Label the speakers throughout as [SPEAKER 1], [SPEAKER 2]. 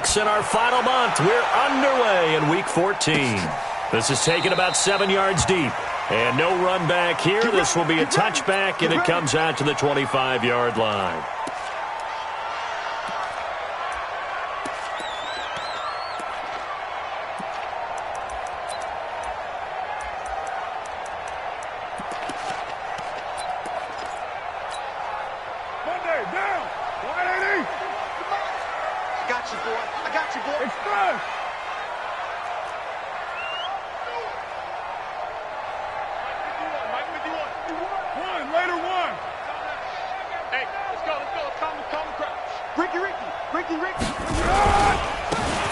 [SPEAKER 1] weeks in our final month. We're underway in Week 14. This is taken about 7 yards deep. And no run back here. This will be a touchback, and it comes out to the 25-yard line.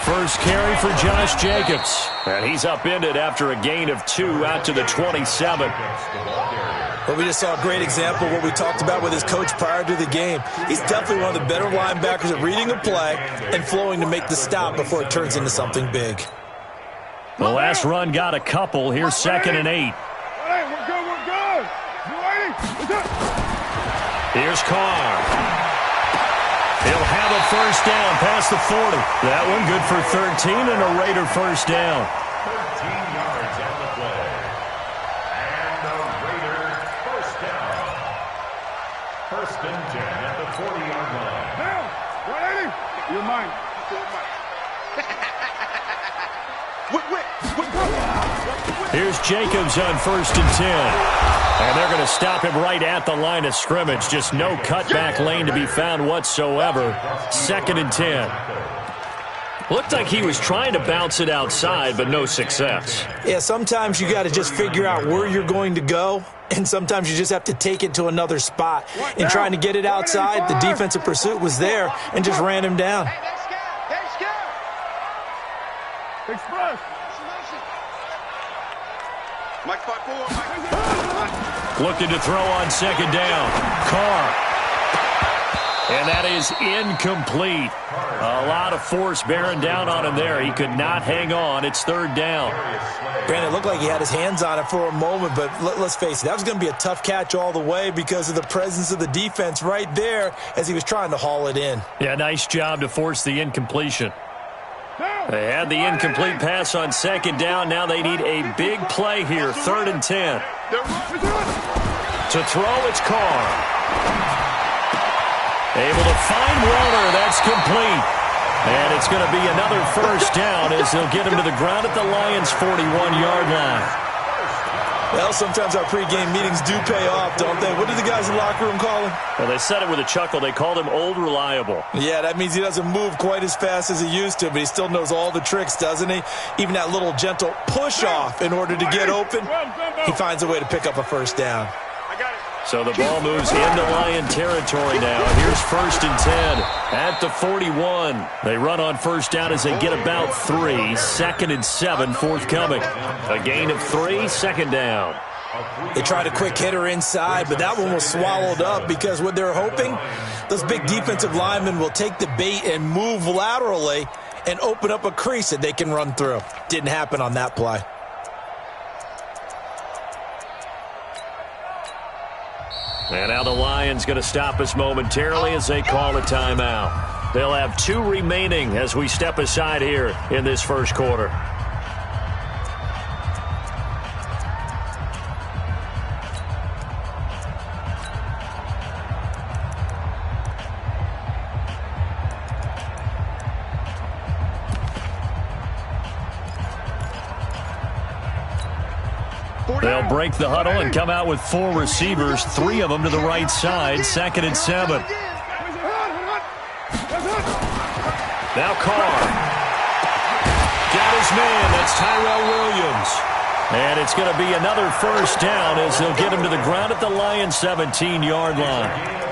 [SPEAKER 1] First carry for Josh Jacobs. And he's upended after a gain of 2 out to the 27.
[SPEAKER 2] Well, we just saw a great example of what we talked about with his coach prior to the game. He's definitely one of the better linebackers at reading a play and flowing to make the stop before it turns into something big.
[SPEAKER 1] The last run got a couple. Here's 2nd and 8. Here's Carr. He'll have a first down past the 40. That one good for 13 and a Raider first down.
[SPEAKER 3] 13 yards on the play. And the Raider first down. First and 10 at the 40-yard line.
[SPEAKER 4] Now, 180. You're mine.
[SPEAKER 1] Here's Jacobs on 1st and 10. And they're going to stop him right at the line of scrimmage. Just no cutback lane to be found whatsoever. 2nd and 10. Looked like he was trying to bounce it outside, but no success.
[SPEAKER 2] Yeah, sometimes you got to just figure out where you're going to go, and sometimes you just have to take it to another spot. In trying to get it outside, the defensive pursuit was there and just ran him down.
[SPEAKER 4] Express.
[SPEAKER 5] Mike 5-4.
[SPEAKER 1] Looking to throw on 2nd down. Carr. And that is incomplete. A lot of force bearing down on him there. He could not hang on. It's 3rd down.
[SPEAKER 2] Brandon, it looked like he had his hands on it for a moment, but let's face it, that was going to be a tough catch all the way because of the presence of the defense right there as he was trying to haul it in.
[SPEAKER 1] Yeah, nice job to force the incompletion. They had the incomplete pass on 2nd down. Now they need a big play here. 3rd and 10. To throw, it's Carr. Able to find Warner. That's complete. And it's going to be another first down as they'll get him to the ground at the Lions' 41-yard line.
[SPEAKER 2] Well, sometimes our pregame meetings do pay off, don't they? What do the guys in the locker room call him?
[SPEAKER 1] Well, they said it with a chuckle. They called him Old Reliable.
[SPEAKER 2] Yeah, that means he doesn't move quite as fast as he used to, but he still knows all the tricks, doesn't he? Even that little gentle push-off in order to get open, he finds a way to pick up a first down.
[SPEAKER 1] So the ball moves into Lion territory now. Here's 1st and 10 at the 41. They run on first down as they get about 3. 2nd and 7 forthcoming. A gain of 3, 2nd down.
[SPEAKER 2] They tried a quick hitter inside, but that one was swallowed up because what they're hoping, those big defensive linemen will take the bait and move laterally and open up a crease that they can run through. Didn't happen on that play.
[SPEAKER 1] And now the Lions going to stop us momentarily as they call a timeout. They'll have 2 remaining as we step aside here in this first quarter. They'll break the huddle and come out with 4 receivers, 3 of them to the right side. 2nd and 7. Now Carr. Got his man. That's Tyrell Williams. And it's going to be another first down as they'll get him to the ground at the Lions' 17-yard line.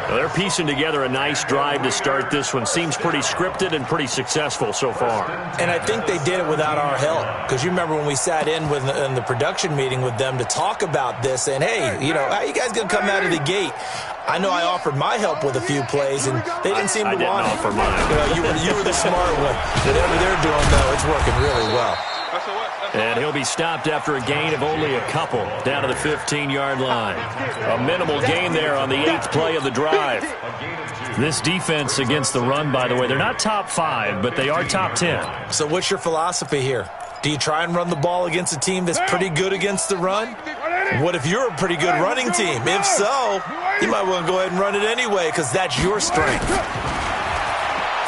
[SPEAKER 1] Well, they're piecing together a nice drive to start this one. Seems pretty scripted and pretty successful so far.
[SPEAKER 2] And I think they did it without our help. Because you remember when we sat in the production meeting with them to talk about this, and hey, you know, how you guys going to come out of the gate? I know I offered my help with a few plays, and they didn't seem to want it.
[SPEAKER 1] I didn't offer mine.
[SPEAKER 2] You were the smart one. Whatever they're doing, though, it's working really well.
[SPEAKER 1] And he'll be stopped after a gain of only a couple down to the 15-yard line. A minimal gain there on the 8th play of the drive. This defense against the run, by the way, they're not top 5, but they are top 10.
[SPEAKER 2] So what's your philosophy here? Do you try and run the ball against a team that's pretty good against the run? What if you're a pretty good running team? If so, you might want to go ahead and run it anyway because that's your strength.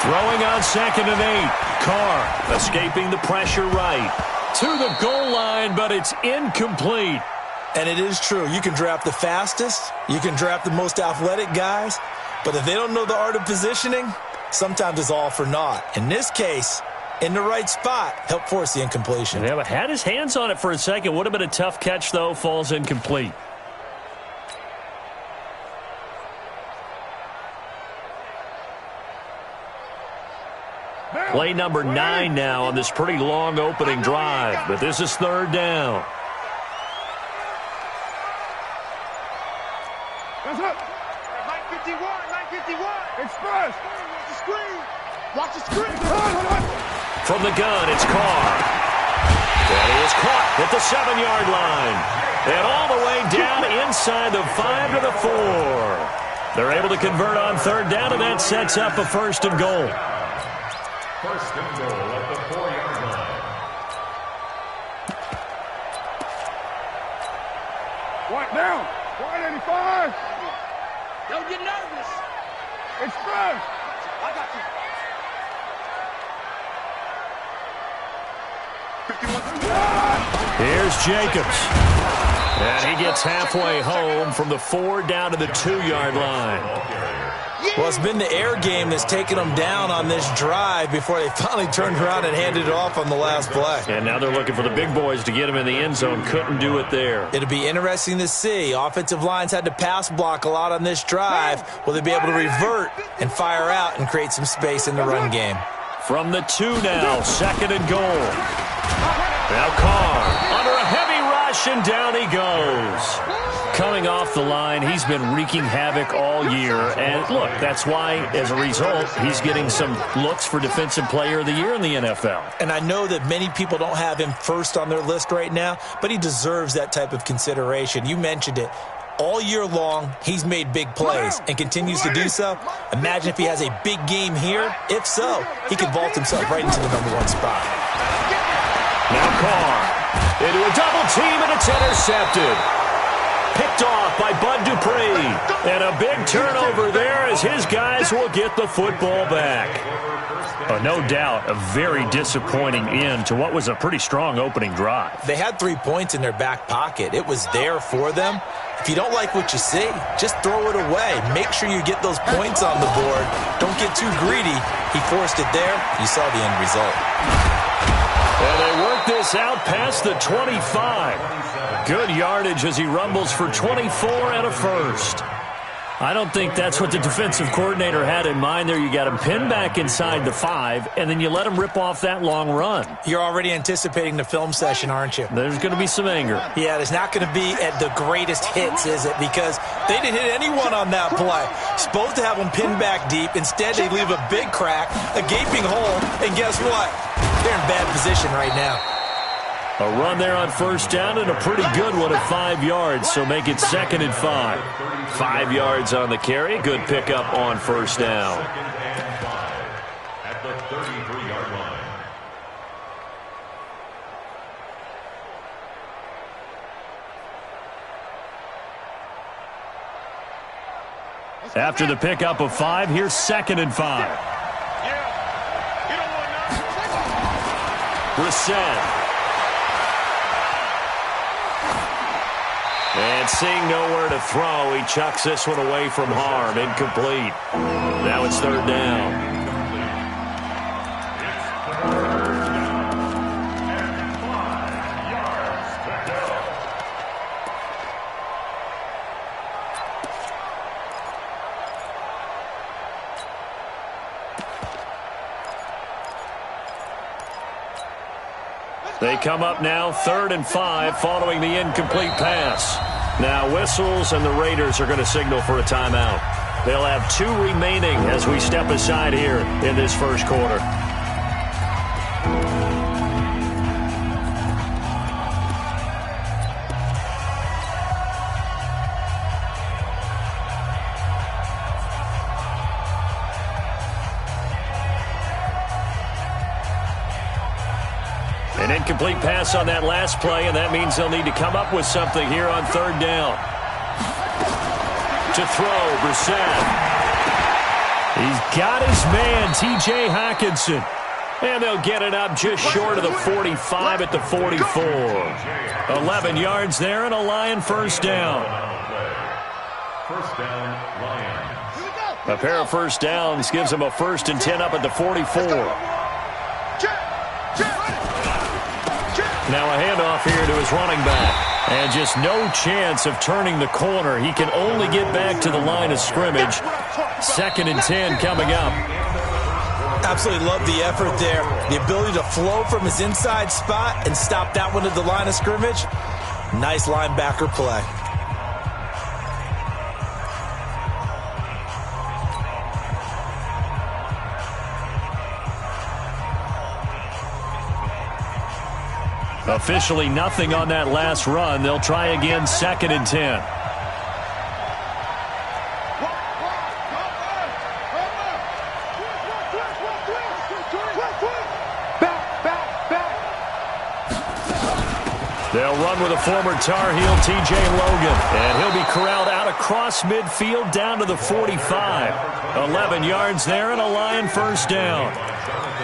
[SPEAKER 1] Throwing on 2nd and 8. Carr escaping the pressure right. To the goal line, but it's incomplete.
[SPEAKER 2] And it is true. You can draft the fastest. You can draft the most athletic guys. But if they don't know the art of positioning, sometimes it's all for naught. In this case, in the right spot, help force the incompletion.
[SPEAKER 1] Yeah, but had his hands on it for a second. Would have been a tough catch, though. Falls incomplete. Play number 9 now on this pretty long opening drive. But this is 3rd down.
[SPEAKER 4] That's it.
[SPEAKER 3] 951.
[SPEAKER 4] Express.
[SPEAKER 3] Watch the screen. Watch the screen.
[SPEAKER 1] From the gun, it's Carr. And he is caught at the 7-yard line. And all the way down inside the 5 to the 4. They're able to convert on 3rd down, and that sets up a 1st and goal.
[SPEAKER 3] 1st and goal at the 4-yard line.
[SPEAKER 4] White down. 185.
[SPEAKER 3] Don't get nervous.
[SPEAKER 4] Express.
[SPEAKER 3] I got you.
[SPEAKER 1] Here's Jacobs. And he gets halfway home from the 4 down to the 2-yard line.
[SPEAKER 2] Well, it's been the air game that's taken them down on this drive before they finally turned around and handed it off on the last play.
[SPEAKER 1] And now they're looking for the big boys to get him in the end zone. Couldn't do it there.
[SPEAKER 2] It'll be interesting to see. Offensive lines had to pass block a lot on this drive. Will they be able to revert and fire out and create some space in the run game?
[SPEAKER 1] From the 2 now, 2nd and goal. Now Carr under a heavy rush, and down he goes. Coming off the line, he's been wreaking havoc all year. And look, that's why, as a result, he's getting some looks for Defensive Player of the Year in the NFL.
[SPEAKER 2] And I know that many people don't have him first on their list right now, but he deserves that type of consideration. You mentioned it. All year long, he's made big plays and continues to do so. Imagine if he has a big game here. If so, he could vault himself right into the #1 spot.
[SPEAKER 1] Now Carr into a double team, and it's intercepted. Picked off by Bud Dupree. And a big turnover there as his guys will get the football back. No doubt a very disappointing end to what was a pretty strong opening drive.
[SPEAKER 2] They had 3 points in their back pocket. It was there for them. If you don't like what you see, just throw it away. Make sure you get those points on the board. Don't get too greedy. He forced it there. You saw the end result.
[SPEAKER 1] And they work this out past the 25. Good yardage as he rumbles for 24 and a 1st. I don't think that's what the defensive coordinator had in mind there. You got him pinned back inside the 5, and then you let him rip off that long run.
[SPEAKER 2] You're already anticipating the film session, aren't you?
[SPEAKER 1] There's going to be some anger.
[SPEAKER 2] Yeah, there's not going to be at the greatest hits, is it? Because they didn't hit anyone on that play. Supposed to have them pinned back deep. Instead, they leave a big crack, a gaping hole, and guess what? They're in bad position right now.
[SPEAKER 1] A run there on 1st down, and a pretty good one at 5 yards, so make it 2nd and 5. 5 yards on the carry. Good pickup on 1st down.
[SPEAKER 3] At the 33-yard line.
[SPEAKER 1] After the pickup of 5, here's 2nd and 5. Brissett. And seeing nowhere to throw, he chucks this one away from harm. Incomplete. Now it's 3rd down. They come up now 3rd and 5 following the incomplete pass. Now whistles, and the Raiders are going to signal for a timeout. They'll have 2 remaining as we step aside here in this 1st quarter. An incomplete pass on that last play, and that means they'll need to come up with something here on third down. To throw, Brissett. He's got his man, T.J. Hockenson. And they'll get it up just short of the 45 at the 44. 11 yards there and a Lion first down.
[SPEAKER 3] First down, Lions.
[SPEAKER 1] A pair of first downs gives them a 1st and 10 up at the 44. Now a handoff here to his running back. And just no chance of turning the corner. He can only get back to the line of scrimmage. 2nd and 10 coming up.
[SPEAKER 2] Absolutely love the effort there. The ability to flow from his inside spot and stop that one at the line of scrimmage. Nice linebacker play.
[SPEAKER 1] Officially nothing on that last run. They'll try again, 2nd and 10. They'll run with a former Tar Heel, T.J. Logan. And he'll be corralled out across midfield down to the 45. 11 yards there and a Lion first down.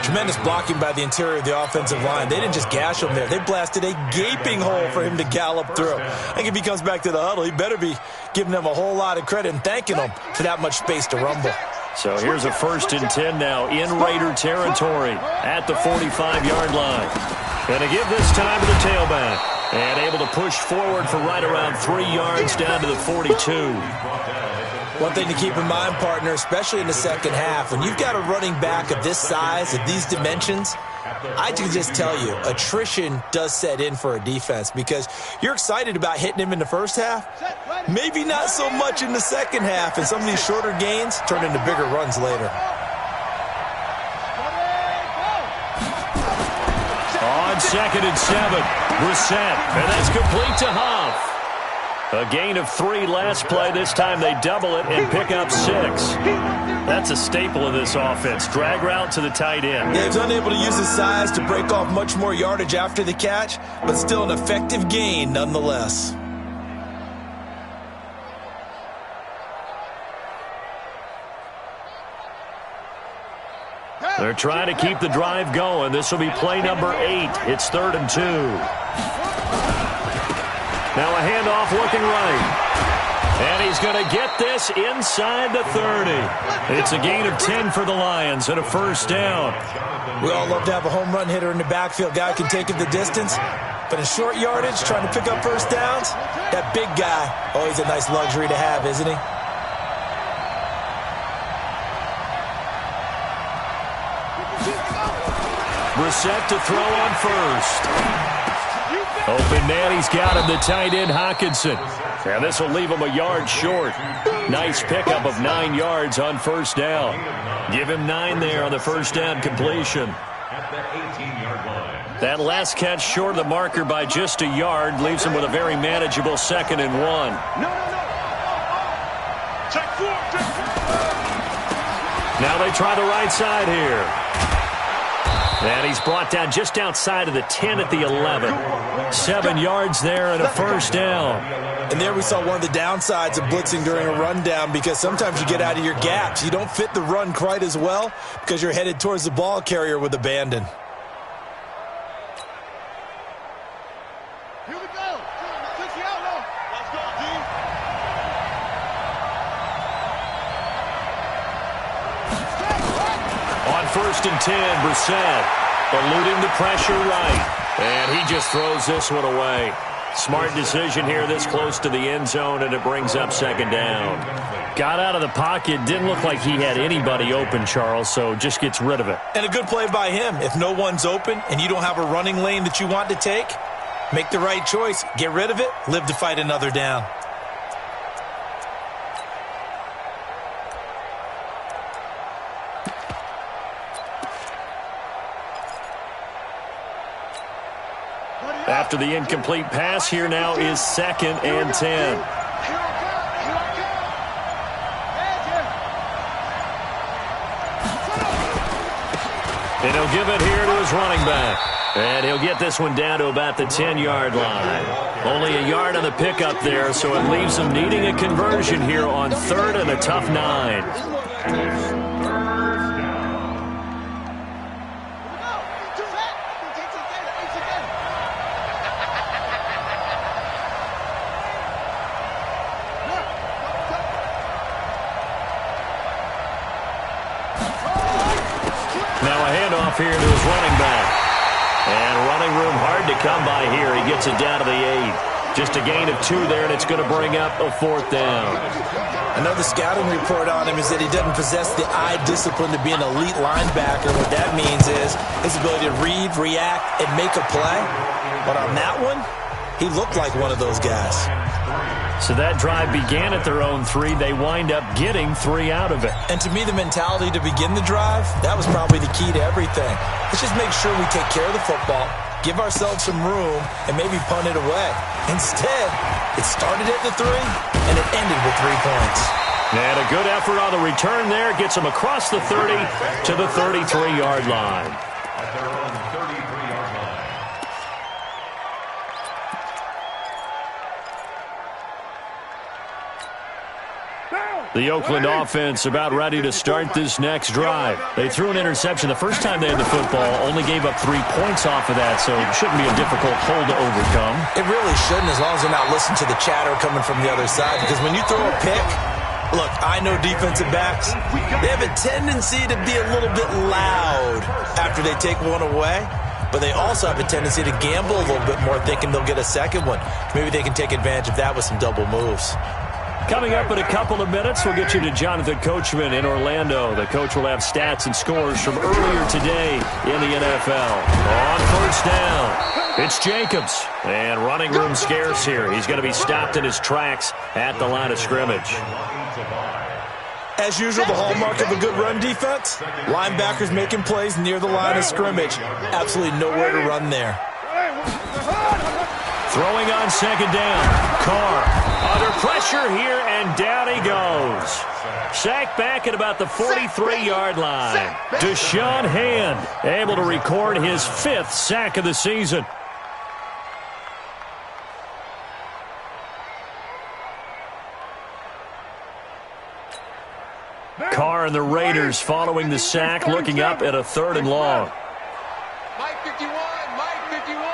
[SPEAKER 2] Tremendous blocking by the interior of the offensive line. They didn't just gash him there. They blasted a gaping hole for him to gallop through. I think if he comes back to the huddle, he better be giving them a whole lot of credit and thanking them for that much space to rumble.
[SPEAKER 1] So here's a 1st and 10 now in Raider territory at the 45-yard line. Going to give this time to the tailback. And able to push forward for right around 3 yards down to the 42.
[SPEAKER 2] One thing to keep in mind, partner, especially in the second half, when you've got a running back of this size, of these dimensions, I can just tell you, attrition does set in for a defense because you're excited about hitting him in the first half. Maybe not so much in the second half, and some of these shorter gains turn into bigger runs later.
[SPEAKER 1] On 2nd and 7, Brissett, and that's complete to Huff. A gain of 3 last play. This time they double it and pick up 6. That's a staple of this offense. Drag route to the tight end.
[SPEAKER 2] Yeah, he's unable to use his size to break off much more yardage after the catch, but still an effective gain nonetheless.
[SPEAKER 1] They're trying to keep the drive going. This will be play number 8. It's 3rd and 2. Now a handoff looking right. And he's going to get this inside the 30. It's a gain of 10 for the Lions and a first down.
[SPEAKER 2] We all love to have a home run hitter in the backfield. Guy can take it the distance. But in short yardage, trying to pick up first downs, that big guy, always a nice luxury to have, isn't he?
[SPEAKER 1] Brissett to throw on first. Open man, he's got him, the tight end, Hockenson. And this will leave him a yard short. Nice pickup of 9 yards on first down. Give him 9 there on the first down completion. That last catch short of the marker by just a yard leaves him with a very manageable 2nd and 1. Now they try the right side here. And he's brought down just outside of the 10 at the 11. 7 yards there and a first down.
[SPEAKER 2] And there we saw one of the downsides of blitzing during a rundown because sometimes you get out of your gaps. You don't fit the run quite as well because you're headed towards the ball carrier with abandon.
[SPEAKER 4] Here we go. Take you out now. Let's go, D.
[SPEAKER 1] On 1st and 10, Brissett eluding the pressure right. And he just throws this one away. Smart decision here this close to the end zone, and it brings up 2nd down. Got out of the pocket. Didn't look like he had anybody open, Charles, so just gets rid of it.
[SPEAKER 2] And a good play by him. If no one's open and you don't have a running lane that you want to take, make the right choice. Get rid of it. Live to fight another down.
[SPEAKER 1] After the incomplete pass, here now is 2nd and 10. And he'll give it here to his running back. And he'll get this one down to about the 10-yard line. Only a yard on the pickup there, so it leaves them needing a conversion here on 3rd and a tough 9. Here to his running back. And running room hard to come by here. He gets it down to the 8. Just a gain of 2 there, and it's going to bring up a 4th down.
[SPEAKER 2] Another scouting report on him is that he doesn't possess the eye discipline to be an elite linebacker. What that means is his ability to read, react, and make a play. But on that one, he looked like one of those guys.
[SPEAKER 1] So that drive began at their own 3. They wind up getting 3 out of it.
[SPEAKER 2] And to me, the mentality to begin the drive, that was probably the key to everything. Let's just make sure we take care of the football, give ourselves some room, and maybe punt it away. Instead, it started at the 3, and it ended with 3 points.
[SPEAKER 1] And a good effort on the return there. Gets them across the 30 to the 33-yard line.
[SPEAKER 3] At their own 33-yard line.
[SPEAKER 1] The Oakland offense about ready to start this next drive. They threw an interception the first time they had the football, only gave up 3 points off of that, so it shouldn't be a difficult hole to overcome.
[SPEAKER 2] It really shouldn't, as long as they're not listening to the chatter coming from the other side, because when you throw a pick, look, I know defensive backs, they have a tendency to be a little bit loud after they take one away, but they also have a tendency to gamble a little bit more, thinking they'll get a second one. Maybe they can take advantage of that with some double moves.
[SPEAKER 1] Coming up in a couple of minutes, we'll get you to Jonathan Coachman in Orlando. The coach will have stats and scores from earlier today in the NFL. On 1st down, it's Jacobs. And running room scarce here. He's going to be stopped in his tracks at the line of scrimmage.
[SPEAKER 2] As usual, the hallmark of a good run defense, linebackers making plays near the line of scrimmage. Absolutely nowhere to run there.
[SPEAKER 1] Throwing on 2nd down. Carr under pressure here, and down he goes. Sacked back at about the 43-yard line. Deshaun Hand able to record his 5th sack of the season. Carr and the Raiders following the sack, looking up at a 3rd and long.
[SPEAKER 4] Mike 51, Mike 51.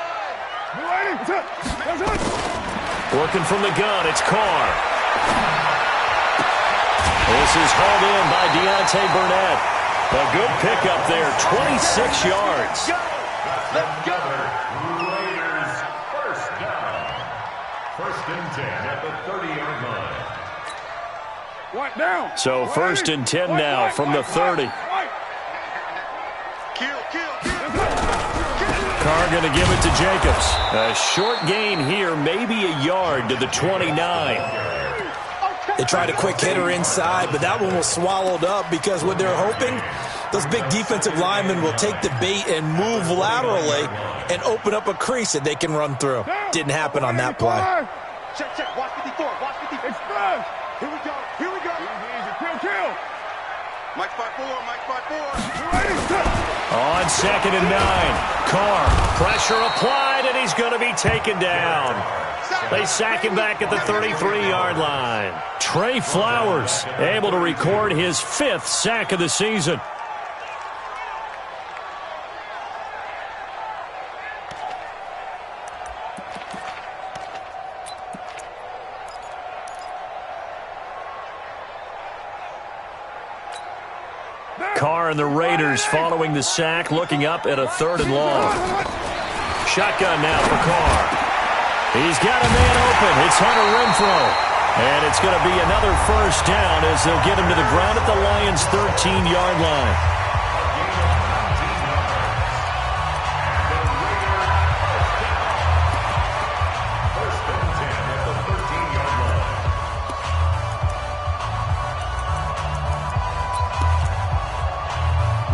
[SPEAKER 1] Working from the gun, it's Carr. This is hauled in by Deontay Burnett. A good pickup there, 26 yards.
[SPEAKER 3] Let's go. Raiders 1st down. 1st and 10 at the 30-yard line.
[SPEAKER 4] What now?
[SPEAKER 1] So 1st and 10 now from the 30. Carr going to give it to Jacobs. A short gain here, maybe a yard to the 29.
[SPEAKER 2] They tried a quick hitter inside, but that one was swallowed up because what they're hoping, those big defensive linemen will take the bait and move laterally and open up a crease that they can run through. Didn't happen on that play.
[SPEAKER 4] Check, check. Watch 54. Watch 54. Express. Here we go. Here we go. Kill.
[SPEAKER 5] Mike 5-4, Mike 5-4.
[SPEAKER 1] On 2nd and 9, Carr, pressure applied, and he's going to be taken down. They sack him back at the 33-yard line. Trey Flowers able to record his 5th sack of the season. Carr and the Raiders following the sack, looking up at a 3rd and long. Shotgun now for Carr. He's got a man open. It's Hunter Renfrow. And it's going to be another 1st down as they'll get him to the ground at the Lions' 13-yard line.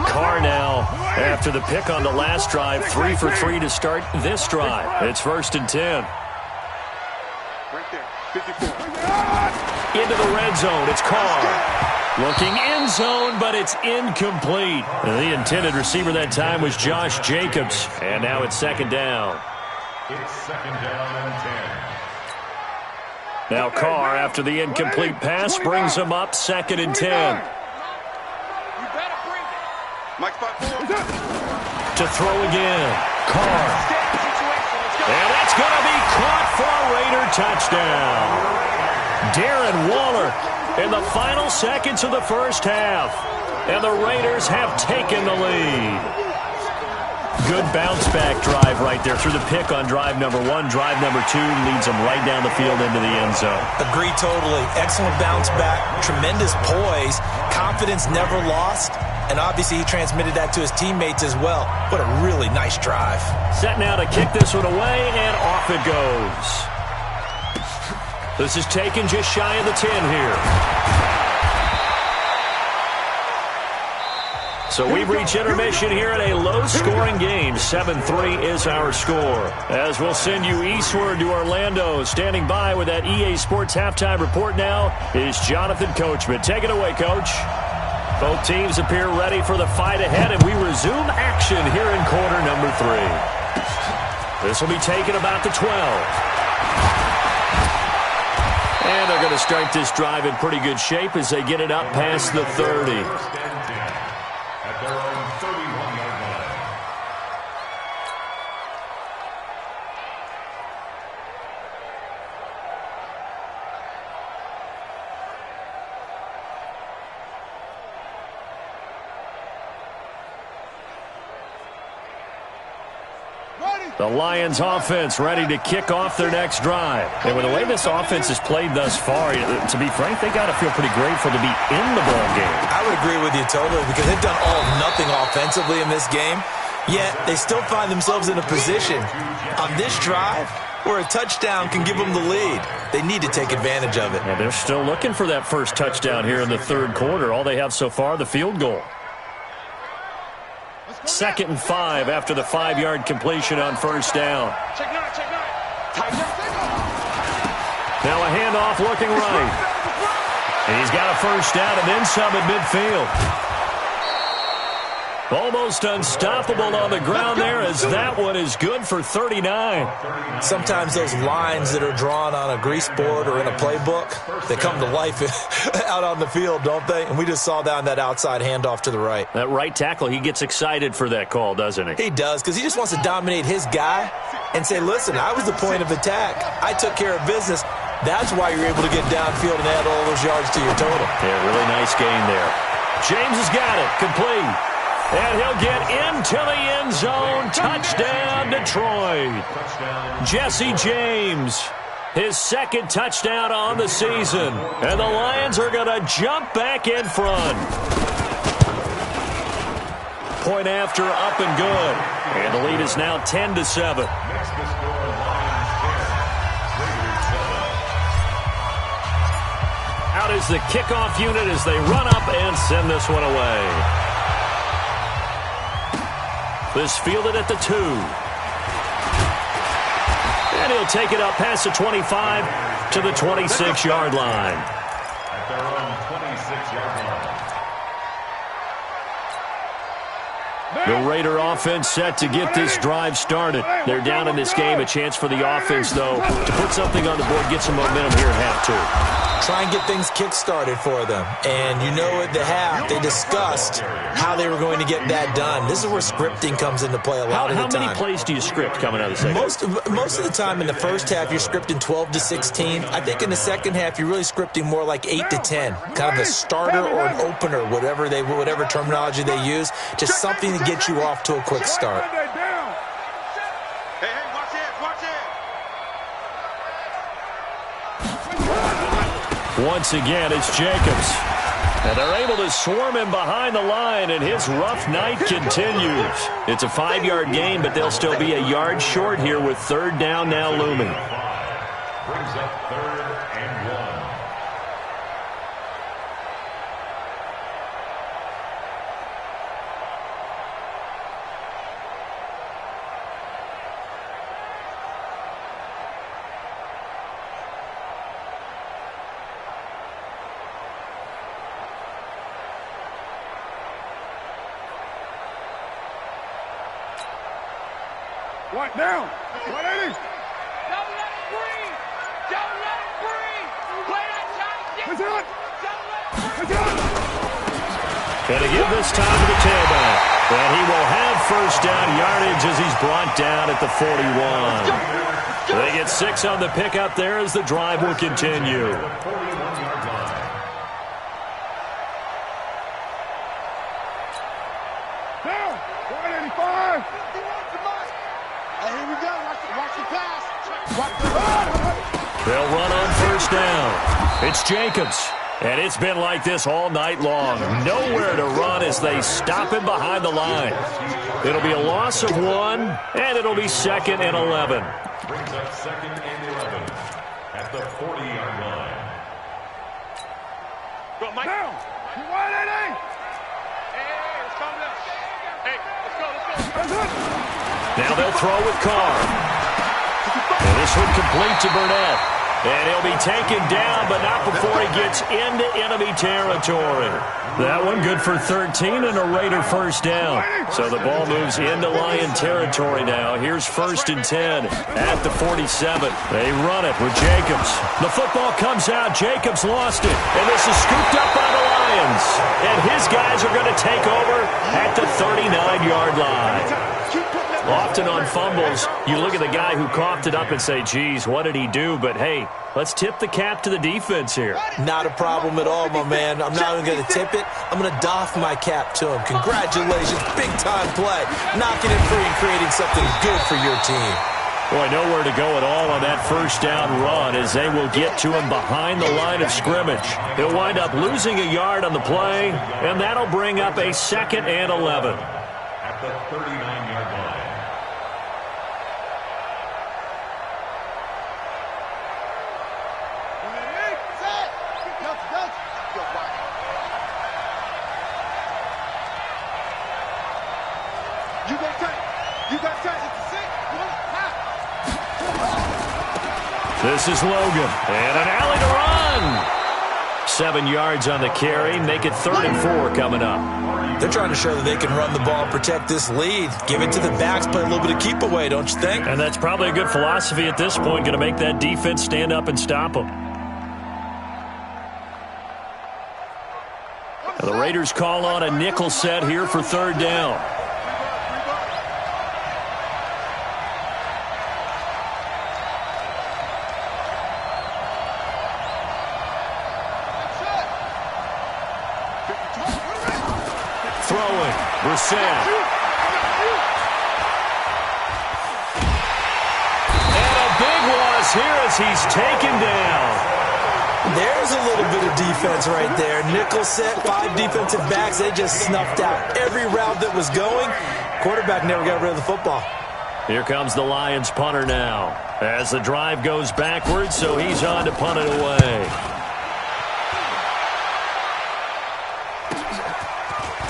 [SPEAKER 1] Carr now, after the pick on the last drive, 3 for 3 to start this drive. It's 1st and 10.
[SPEAKER 5] Right there, 54.
[SPEAKER 1] Into the red zone, it's Carr. Looking end zone, but it's incomplete. The intended receiver that time was Josh Jacobs. And now it's second down.
[SPEAKER 3] It's second down and 10.
[SPEAKER 1] Now Carr, after the incomplete pass, brings him up second and 10.
[SPEAKER 5] You better bring it. Mike 5-4.
[SPEAKER 1] To throw again. Carr. And that's going to be caught for a Raider touchdown. Darren Waller in the final seconds of the first half. And the Raiders have taken the lead. Good bounce-back drive right there through the pick on drive number 1. Drive number 2 leads them right down the field into the end zone.
[SPEAKER 2] Agree totally. Excellent bounce back. Tremendous poise. Confidence never lost. And obviously he transmitted that to his teammates as well. What a really nice drive.
[SPEAKER 1] Set now to kick this one away, and off it goes. This is taken just shy of the 10 here. So we've reached intermission here in a low-scoring game. 7-3 is our score. As we'll send you eastward to Orlando. Standing by with that EA Sports halftime report now is Jonathan Coachman. Take it away, Coach. Both teams appear ready for the fight ahead, and we resume action here in quarter number 3. This will be taken about the 12. And they're going to start this drive in pretty good shape as they get it up past the 30.
[SPEAKER 3] At their own 31-yard line.
[SPEAKER 1] The Lions offense ready to kick off their next drive. And with the way this offense has played thus far, to be frank, they got to feel pretty grateful to be in the ball game.
[SPEAKER 2] I would agree with you totally because they've done all or nothing offensively in this game, yet they still find themselves in a position on this drive where a touchdown can give them the lead. They need to take advantage of it.
[SPEAKER 1] And they're still looking for that first touchdown here in the third quarter. All they have so far, the field goal. 2nd and 5 after the 5-yard completion on first down.
[SPEAKER 5] Check nine, check nine. Tighten up.
[SPEAKER 1] Now a handoff looking right. And he's got a first down and then some at midfield. Almost unstoppable on the ground there as that one is good for 39.
[SPEAKER 2] Sometimes those lines that are drawn on a grease board or in a playbook, they come to life out on the field, don't they? And we just saw that on that outside handoff to the right.
[SPEAKER 1] That right tackle, he gets excited for that call, doesn't he?
[SPEAKER 2] He does, because he just wants to dominate his guy and say, listen, I was the point of attack. I took care of business. That's why you're able to get downfield and add all those yards to your total.
[SPEAKER 1] Yeah, really nice gain there. James has got it. Complete. And he'll get into the end zone. Touchdown, Detroit. Jesse James, his second touchdown on the season. And the Lions are going to jump back in front. Point after, up and good. And the lead is now 10-7.
[SPEAKER 3] Next to score, Lions 10, Raiders 7.
[SPEAKER 1] Out is the kickoff unit as they run up and send this one away. This fielded at the 2. And he'll take it up past the 25 to the 26-yard line.
[SPEAKER 3] At their own 26-yard line.
[SPEAKER 1] The Raider offense set to get this drive started. They're down in this game. A chance for the offense, though, to put something on the board, get some momentum here at half 2.
[SPEAKER 2] Try and get things kick-started for them. And you know at the half, they discussed how they were going to get that done. This is where scripting comes into play a lot of the time.
[SPEAKER 1] How many plays do you script coming out of the second?
[SPEAKER 2] Most of the time in the first half, you're scripting 12 to 16. I think in the second half, you're really scripting more like 8 to 10. Kind of a starter or an opener, whatever terminology they use. Just something to get you off to a quick start.
[SPEAKER 5] Hey, watch it, watch it.
[SPEAKER 1] Once again, it's Jacobs. And they're able to swarm him behind the line, and his rough night continues. It's a 5-yard gain, but they'll still be a yard short here with third down now looming.
[SPEAKER 3] Brings up 3rd and 1.
[SPEAKER 4] Right down. 180.
[SPEAKER 5] Don't let it breathe. Don't let it breathe. Play that shot.
[SPEAKER 4] Push it.
[SPEAKER 5] Don't let it breathe.
[SPEAKER 4] Push it.
[SPEAKER 1] Going to give this time to the tailback. And he will have first down yardage as he's brought down at the 41. They get 6 on the pickup there as the drive will continue.
[SPEAKER 3] The 41-yard line.
[SPEAKER 4] Down. 185.
[SPEAKER 5] Hey, here we go. Watch the pass.
[SPEAKER 1] They'll run on first down. It's Jacobs. And it's been like this all night long. Nowhere to run as they stop him behind the line. It'll be a loss of 1, and it'll be 2nd and 11.
[SPEAKER 3] Brings up 2nd and 11 at the 40-yard line.
[SPEAKER 5] Go, Mike.
[SPEAKER 4] Down. 180.
[SPEAKER 5] Hey, let's calm down. Hey, let's go.
[SPEAKER 1] Now they'll throw with Carr. And this one complete to Burnett. And he'll be taken down, but not before he gets into enemy territory. That one good for 13 and a Raider first down. So the ball moves into Lion territory now. Here's 1st and 10 at the 47. They run it with Jacobs. The football comes out. Jacobs lost it. And this is scooped up by the Lions. And his guys are going to take over at the 39-yard line. Often on fumbles, you look at the guy who coughed it up and say, geez, what did he do? But, hey, let's tip the cap to the defense here.
[SPEAKER 2] Not a problem at all, my man. I'm not even going to tip it. I'm going to doff my cap to him. Congratulations. Big-time play. Knocking it free and creating something good for your team.
[SPEAKER 1] Boy, nowhere to go at all on that first down run as they will get to him behind the line of scrimmage. He'll wind up losing a yard on the play, and that'll bring up a 2nd and 11.
[SPEAKER 3] At the 39-yard line.
[SPEAKER 1] This is Logan, and an alley to run. 7 yards on the carry, make it 3rd and 4 coming up.
[SPEAKER 2] They're trying to show that they can run the ball and protect this lead. Give it to the backs, play a little bit of keep away, don't you think?
[SPEAKER 1] And that's probably a good philosophy at this point, going to make that defense stand up and stop them. The Raiders call on a nickel set here for 3rd down. Throwing, Brissett. And a big loss here as he's taken down.
[SPEAKER 2] There's a little bit of defense right there. Nickel set, 5 defensive backs. They just snuffed out every route that was going. Quarterback never got rid of the football.
[SPEAKER 1] Here comes the Lions punter now as the drive goes backwards, so he's on to punt it away.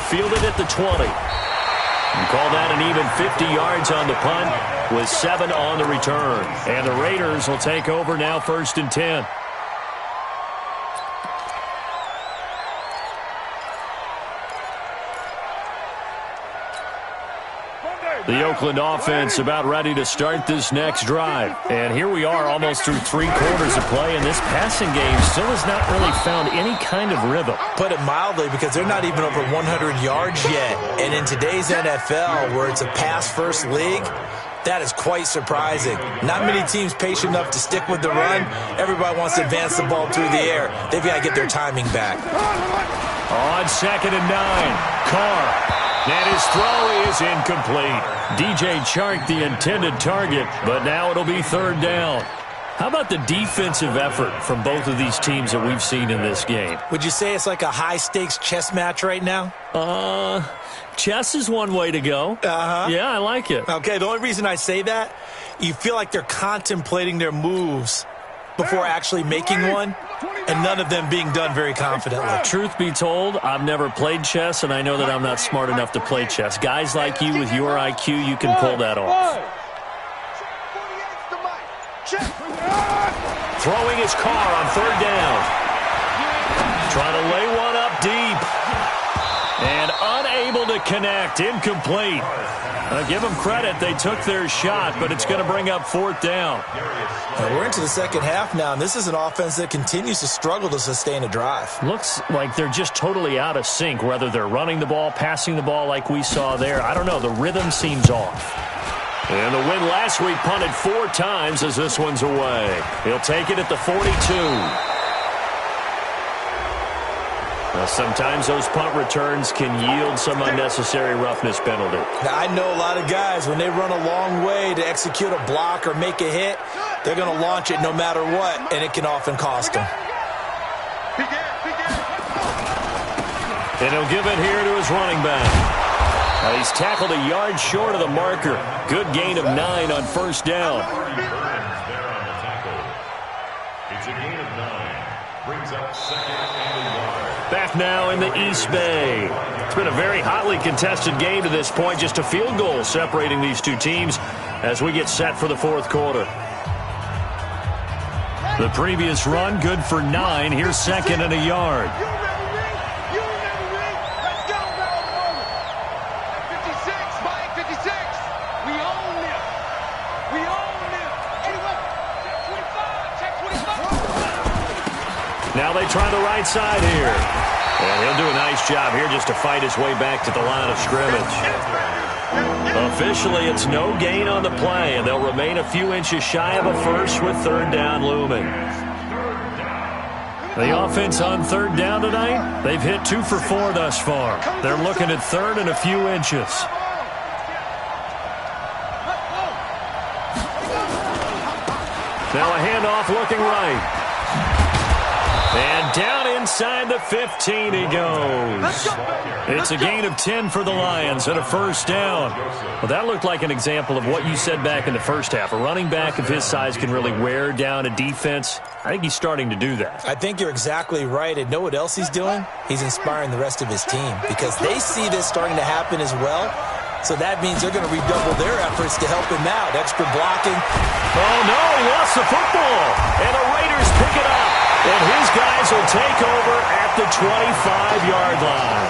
[SPEAKER 1] Fielded at the 20. And call that an even 50 yards on the punt with 7 on the return. And the Raiders will take over now 1st and 10. The Oakland offense about ready to start this next drive. And here we are almost through 3 quarters of play, and this passing game still has not really found any kind of rhythm.
[SPEAKER 2] Put it mildly, because they're not even over 100 yards yet. And in today's NFL, where it's a pass-first league, that is quite surprising. Not many teams patient enough to stick with the run. Everybody wants to advance the ball through the air. They've got to get their timing back.
[SPEAKER 1] On 2nd and 9, Carr. And his throw is incomplete. DJ Chark, the intended target, but now it'll be 3rd down. How about the defensive effort from both of these teams that we've seen in this game?
[SPEAKER 2] Would you say it's like a high-stakes chess match right now?
[SPEAKER 1] Chess is one way to go.
[SPEAKER 2] Uh-huh.
[SPEAKER 1] Yeah, I like it.
[SPEAKER 2] Okay, the only reason I say that, you feel like they're contemplating their moves before actually making one, and none of them being done very confidently.
[SPEAKER 1] Truth be told, I've never played chess, and I know that I'm not smart enough to play chess. Guys like you with your IQ, you can pull that off. Throwing his car on 3rd down. Trying to lay one up deep. And unable to connect. Incomplete. Give them credit. They took their shot, but it's going to bring up 4th down.
[SPEAKER 2] We're into the second half now, and this is an offense that continues to struggle to sustain a drive.
[SPEAKER 1] Looks like they're just totally out of sync, whether they're running the ball, passing the ball like we saw there. I don't know. The rhythm seems off. And the win last week punted 4 times as this one's away. He'll take it at the 42. Now, sometimes those punt returns can yield some unnecessary roughness penalty.
[SPEAKER 2] Now, I know a lot of guys, when they run a long way to execute a block or make a hit, they're going to launch it no matter what, and it can often cost them.
[SPEAKER 1] And he'll give it here to his running back. He's tackled a yard short of the marker. Good gain of 9 on 1st down.
[SPEAKER 3] It's a gain of 9. Brings up 2nd and a yard.
[SPEAKER 1] Back now in the East Bay. It's been a very hotly contested game to this point. Just a field goal separating these two teams as we get set for the 4th quarter. The previous run good for 9. Here's 2nd and a yard. Now they try the right side here. And he'll do a nice job here just to fight his way back to the line of scrimmage. Officially, it's no gain on the play, and they'll remain a few inches shy of a first with 3rd down looming. The offense on 3rd down tonight, they've hit 2 for 4 thus far. They're looking at 3rd and a few inches. Now a handoff looking right. And down inside the 15 he goes. It's a gain of 10 for the Lions and a 1st down. Well, that looked like an example of what you said back in the first half. A running back of his size can really wear down a defense. I think he's starting to do that.
[SPEAKER 2] I think you're exactly right. And know what else he's doing? He's inspiring the rest of his team because they see this starting to happen as well. So that means they're going to redouble their efforts to help him out. Extra blocking.
[SPEAKER 1] Oh, no, he lost the football. And the Raiders pick it up. And his guys will take over at the 25-yard line.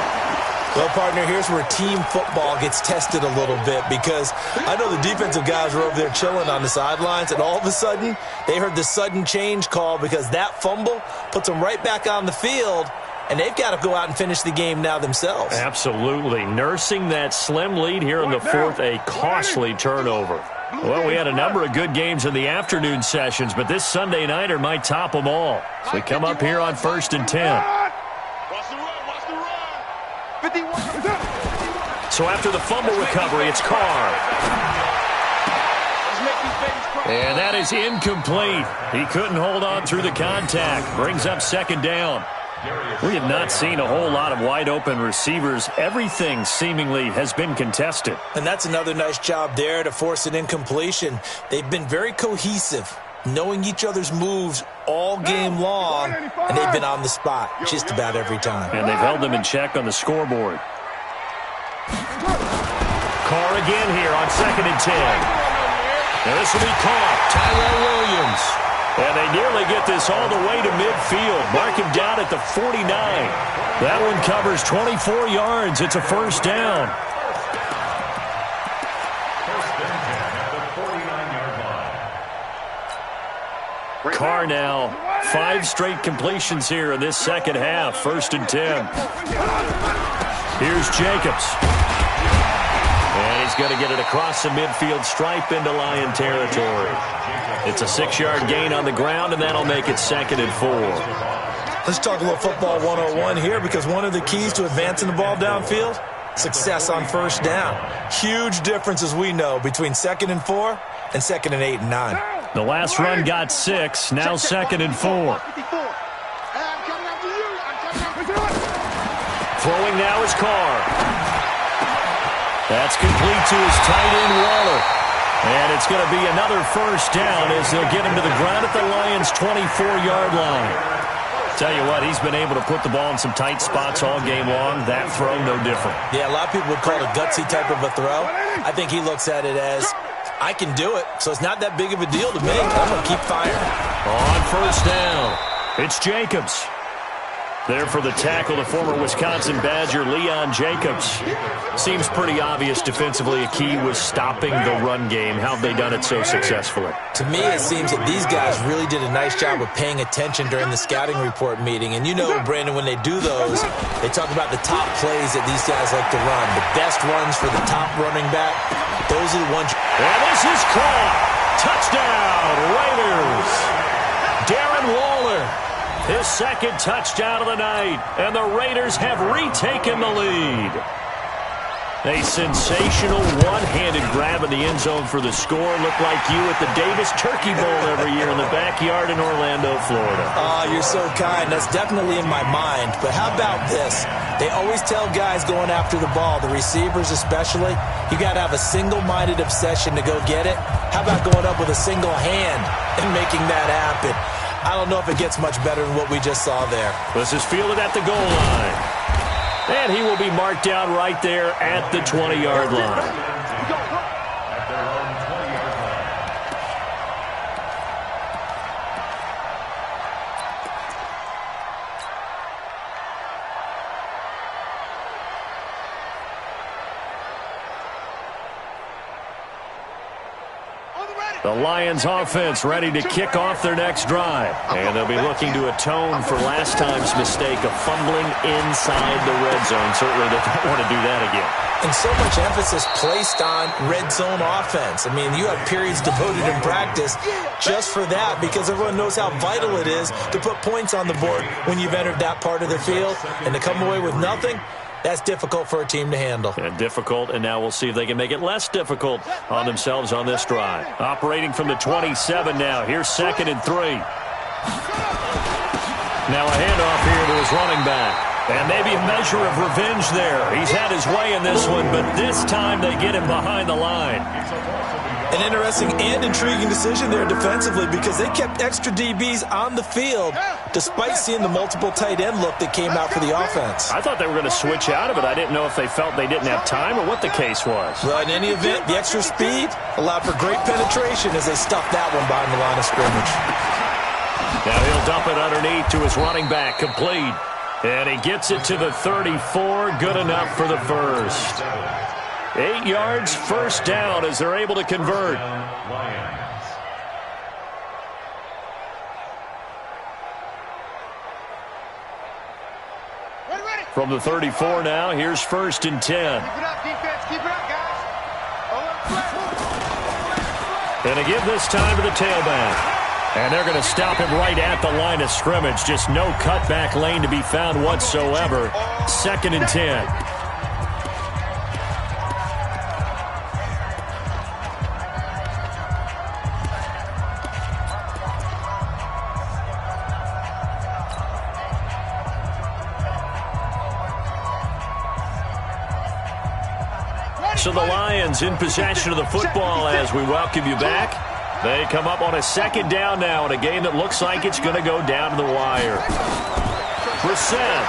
[SPEAKER 2] Well, partner, here's where team football gets tested a little bit because I know the defensive guys were over there chilling on the sidelines, and all of a sudden they heard the sudden change call because that fumble puts them right back on the field, and they've got to go out and finish the game now themselves.
[SPEAKER 1] Absolutely. Nursing that slim lead here in the 4th, a costly turnover. Well, we had a number of good games in the afternoon sessions, but this Sunday nighter might top them all. So we come up here on 1st and 10. So after the fumble recovery, it's Carr. And that is incomplete. He couldn't hold on through the contact. Brings up 2nd down. We have not seen a whole lot of wide-open receivers. Everything seemingly has been contested.
[SPEAKER 2] And that's another nice job there to force an incompletion. They've been very cohesive, knowing each other's moves all game long, and they've been on the spot just about every time.
[SPEAKER 1] And they've held them in check on the scoreboard. Carr again here on 2nd and 10. Now this will be caught. Tyrell Williams. And they nearly get this all the way to midfield. Mark him down at the 49. That one covers 24 yards. It's a 1st down. Carr now, 5 straight completions here in this second half. 1st and 10. Here's Jacobs. And he's going to get it across the midfield stripe into Lion territory. It's a 6-yard gain on the ground, and that'll make it 2nd and 4.
[SPEAKER 2] Let's talk a little football 101 here because one of the keys to advancing the ball downfield, success on 1st down. Huge difference, as we know, between 2nd and 4 and 2nd and 8 and 9.
[SPEAKER 1] The last run got 6, now 2nd and 4. Throwing now is Carr. That's complete to his tight end, Waller. And it's going to be another 1st down as they'll get him to the ground at the Lions' 24-yard line. Tell you what, he's been able to put the ball in some tight spots all game long. That throw, no different.
[SPEAKER 2] Yeah, a lot of people would call it a gutsy type of a throw. I think he looks at it as, I can do it, so it's not that big of a deal to me. I'm going to keep firing.
[SPEAKER 1] On 1st down, it's Jacobs. There for the tackle, the former Wisconsin Badger, Leon Jacobs. Seems pretty obvious defensively a key was stopping the run game. How have they done it so successfully?
[SPEAKER 2] To me, it seems that these guys really did a nice job of paying attention during the scouting report meeting. And you know, Brandon, when they do those, they talk about the top plays that these guys like to run. The best runs for the top running back, those are the ones.
[SPEAKER 1] And this is caught. Touchdown, Raiders. Darren Waller. His second touchdown of the night, and the Raiders have retaken the lead. A sensational one-handed grab in the end zone for the score. Looked like you at the Davis Turkey Bowl every year in the backyard in Orlando, Florida.
[SPEAKER 2] Oh, you're so kind. That's definitely in my mind. But how about this? They always tell guys going after the ball, the receivers especially, you got to have a single-minded obsession to go get it. How about going up with a single hand and making that happen? I don't know if it gets much better than what we just saw there.
[SPEAKER 1] This is fielded at the goal line. And he will be marked down right there at the 20-yard line. The Lions offense ready to kick off their next drive. And they'll be looking to atone for last time's mistake of fumbling inside the red zone. Certainly they don't want to do that again.
[SPEAKER 2] And so much emphasis placed on red zone offense. I mean, you have periods devoted in practice just for that because everyone knows how vital it is to put points on the board when you've entered that part of the field. And to come away with nothing, that's difficult for a team to handle.
[SPEAKER 1] And difficult, and now we'll see if they can make it less difficult on themselves on this drive. Operating from the 27 now. Here's 2nd and 3. Now a handoff here to his running back. And maybe a measure of revenge there. He's had his way in this one, but this time they get him behind the line.
[SPEAKER 2] An interesting and intriguing decision there defensively because they kept extra DBs on the field despite seeing the multiple tight end look that came out for the offense.
[SPEAKER 1] I thought they were going to switch out of it. I didn't know if they felt they didn't have time or what the case was.
[SPEAKER 2] Well, in any event, the extra speed allowed for great penetration as they stuffed that one behind the line of scrimmage.
[SPEAKER 1] Now he'll dump it underneath to his running back, complete. And he gets it to the 34, good enough for the first. 8 yards, first down as they're able to convert. From the 34 now, here's 1st and 10.
[SPEAKER 4] Keep it up, defense. Keep it up, guys.
[SPEAKER 1] And again this time to the tailback. And they're going to stop him right at the line of scrimmage. Just no cutback lane to be found whatsoever. 2nd and 10. So the Lions in possession of the football as we welcome you back. They come up on a 2nd down now in a game that looks like it's going to go down to the wire. Brissett.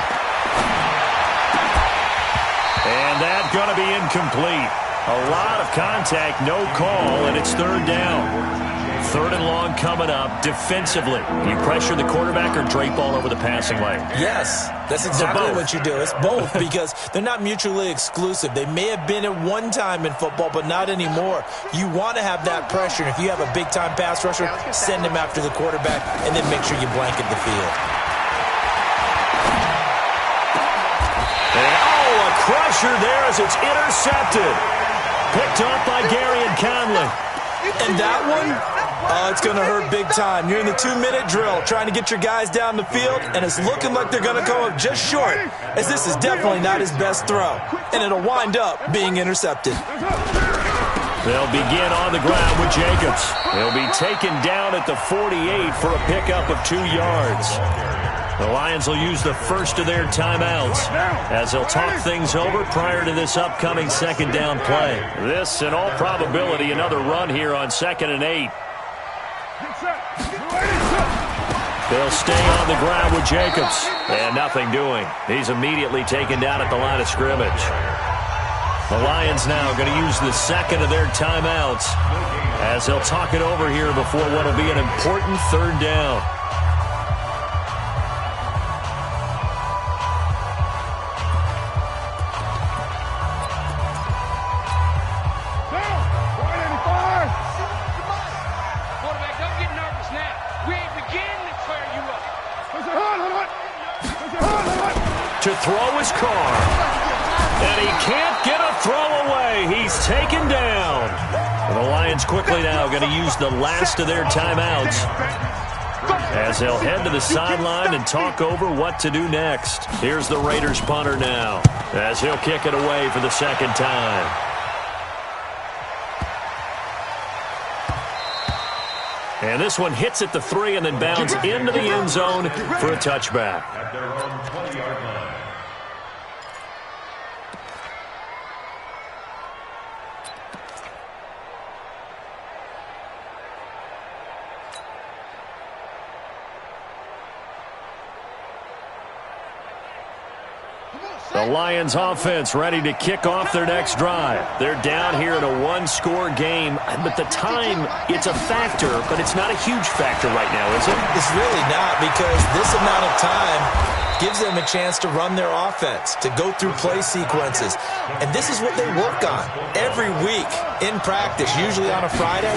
[SPEAKER 1] And that's going to be incomplete. A lot of contact, no call, and it's 3rd down. 3rd and long coming up defensively. You pressure the quarterback or drape all over the passing lane?
[SPEAKER 2] Yes, that's exactly what you do. It's both because they're not mutually exclusive. They may have been at one time in football, but not anymore. You want to have that pressure. And if you have a big-time pass rusher, send him after the quarterback and then make sure you blanket the field.
[SPEAKER 1] And, a crusher there as it's intercepted. Picked up by Gary and Conley.
[SPEAKER 2] And that one, it's going to hurt big time. You're in the 2-minute drill trying to get your guys down the field, and it's looking like they're going to come up just short, as this is definitely not his best throw. And it'll wind up being intercepted.
[SPEAKER 1] They'll begin on the ground with Jacobs. He'll be taken down at the 48 for a pickup of 2 yards. The Lions will use the first of their timeouts as they'll talk things over prior to this upcoming 2nd down play. This, in all probability, another run here on 2nd and 8. They'll stay on the ground with Jacobs. And nothing doing. He's immediately taken down at the line of scrimmage. The Lions now going to use the 2nd of their timeouts as they'll talk it over here before what will be an important 3rd down. to throw his car. And he can't get a throw away. He's taken down. And the Lions quickly now going to use the last of their timeouts as they'll head to the sideline and talk over what to do next. Here's the Raiders punter now as he'll kick it away for the second time. And this one hits at the 3 and then bounds into the end zone for a touchback.
[SPEAKER 3] At their own 20-yard line.
[SPEAKER 1] The Lions offense ready to kick off their next drive. They're down here in a one-score game, but the time, it's a factor, but it's not a huge factor right now, is it?
[SPEAKER 2] It's really not, because this amount of time gives them a chance to run their offense, to go through play sequences. And this is what they work on every week in practice, usually on a Friday.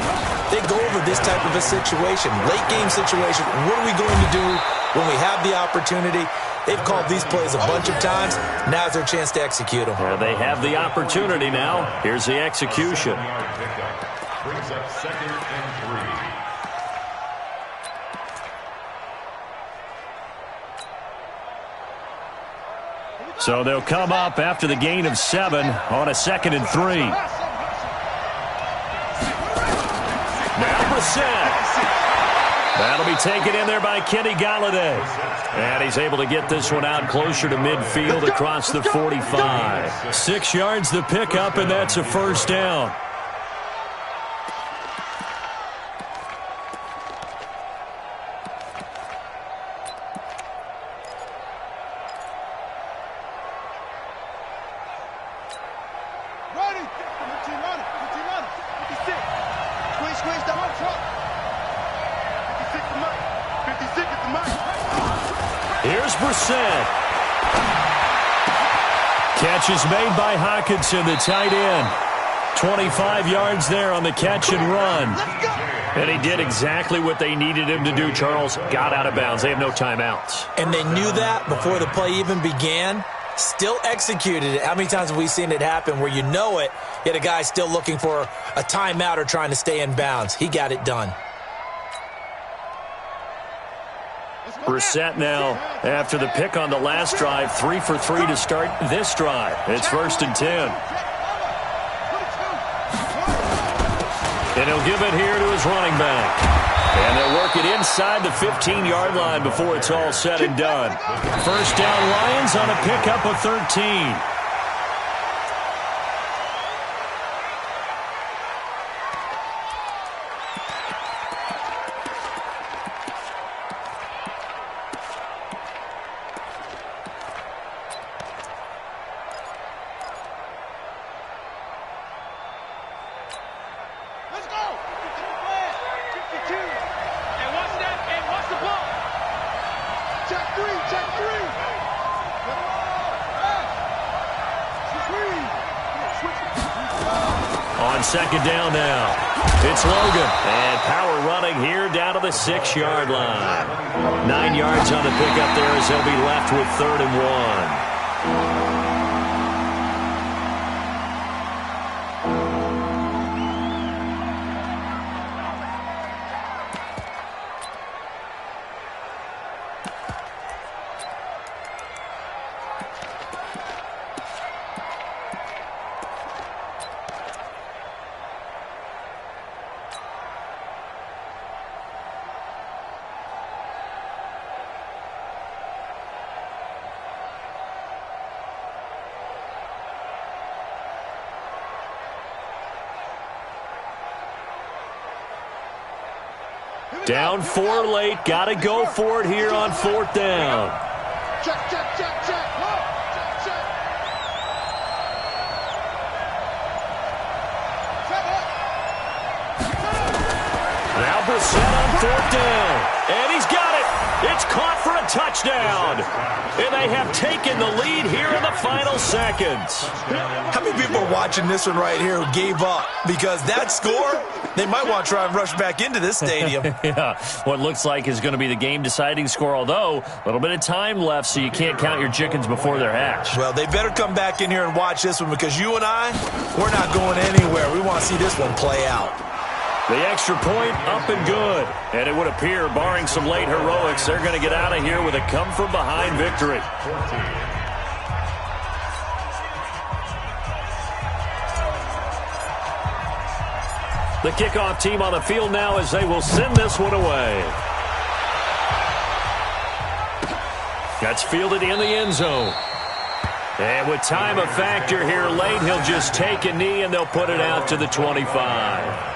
[SPEAKER 2] They go over this type of a situation, late game situation. What are we going to do when we have the opportunity? They've called these plays a bunch of times. Now's their chance to execute them.
[SPEAKER 1] Well, they have the opportunity now. Here's the execution.
[SPEAKER 3] Brings up 2nd and 3.
[SPEAKER 1] So they'll come up after the gain of 7 on a 2nd and 3. Now Brissett. That'll be taken in there by Kenny Galladay. And he's able to get this one out closer to midfield across the 45. 6 yards the pickup, and that's a first down. Here's Brissett. Catch is made by Hockenson, the tight end. 25 yards there on the catch and run. And he did exactly what they needed him to do, Charles. Got out of bounds. They have no timeouts.
[SPEAKER 2] And they knew that before the play even began. Still executed it. How many times have we seen it happen where you know it, yet a guy still looking for a timeout or trying to stay in bounds? He got it done.
[SPEAKER 1] Brissett now, after the pick on the last drive, 3 for 3 to start this drive. It's 1st and 10. And he'll give it here to his running back. And they'll work it inside the 15-yard line before it's all said and done. First down, Lions on a pickup of 13. On second down now, it's Logan. And power running here down to the 6-yard line. 9 yards on the pickup there as they'll be left with 3rd and 1. Down 4 late. Got to go for it here on 4th down.
[SPEAKER 4] Check. Check, check.
[SPEAKER 1] Now Brissett on 4th down. And he's got it. It's caught for a touchdown. And they have taken the lead here in the final seconds.
[SPEAKER 2] How many people are watching this one right here who gave up? Because that score, they might want to try and rush back into this stadium.
[SPEAKER 1] Yeah, what looks like is going to be the game-deciding score, although a little bit of time left, so you can't count your chickens before they're hatched.
[SPEAKER 2] Well, they better come back in here and watch this one because you and I, we're not going anywhere. We want to see this one play out.
[SPEAKER 1] The extra point up and good. And it would appear, barring some late heroics, they're going to get out of here with a come-from-behind victory. The kickoff team on the field now as they will send this one away. That's fielded in the end zone. And with time a factor here late, he'll just take a knee and they'll put it out to the 25.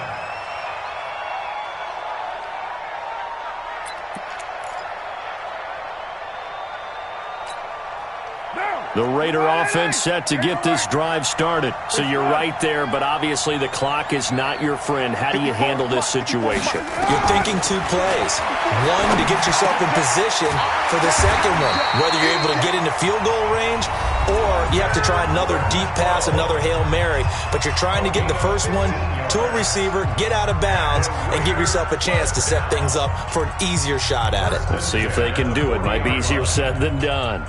[SPEAKER 1] The Raider offense set to get this drive started. So you're right there, but obviously the clock is not your friend. How do you handle this situation?
[SPEAKER 2] You're thinking two plays. One, to get yourself in position for the second one, whether you're able to get into field goal range or you have to try another deep pass, another Hail Mary. But you're trying to get the first one to a receiver, get out of bounds, and give yourself a chance to set things up for an easier shot at it.
[SPEAKER 1] Let's see if they can do it. Might be easier said than done.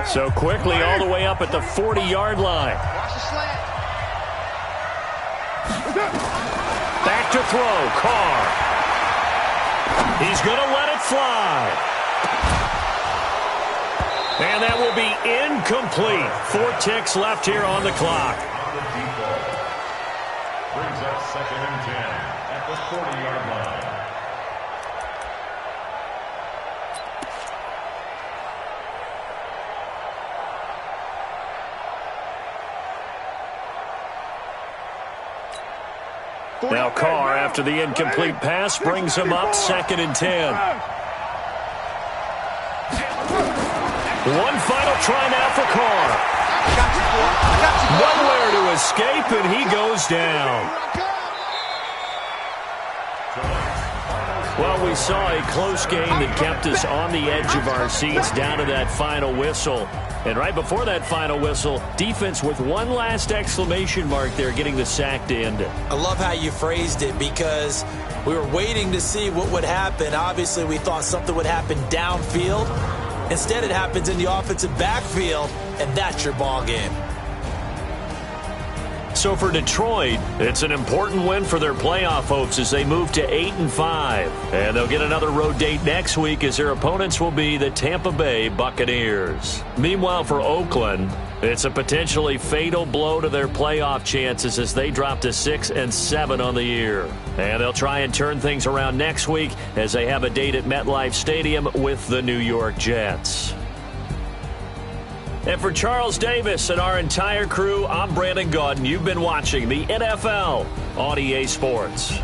[SPEAKER 1] So quickly all the way up at the 40-yard line. Back to throw, Carr. He's going to let it fly. And that will be incomplete. 4 ticks left here on the clock.
[SPEAKER 3] Brings up 2nd and 10 at the 40-yard line.
[SPEAKER 1] Now Carr, after the incomplete pass, brings him up 2nd and 10. One final try now for Carr. Nowhere to escape, and he goes down. Well, we saw a close game that kept us on the edge of our seats down to that final whistle. And right before that final whistle, defense with one last exclamation mark there, getting the sack to end it.
[SPEAKER 2] I love how you phrased it because we were waiting to see what would happen. Obviously, we thought something would happen downfield. Instead, it happens in the offensive backfield, and that's your ball game.
[SPEAKER 1] So for Detroit, it's an important win for their playoff hopes as they move to 8-5. And they'll get another road date next week as their opponents will be the Tampa Bay Buccaneers. Meanwhile, for Oakland, it's a potentially fatal blow to their playoff chances as they drop to 6-7 on the year. And they'll try and turn things around next week as they have a date at MetLife Stadium with the New York Jets. And for Charles Davis and our entire crew, I'm Brandon Gaudin. You've been watching the NFL on EA Sports.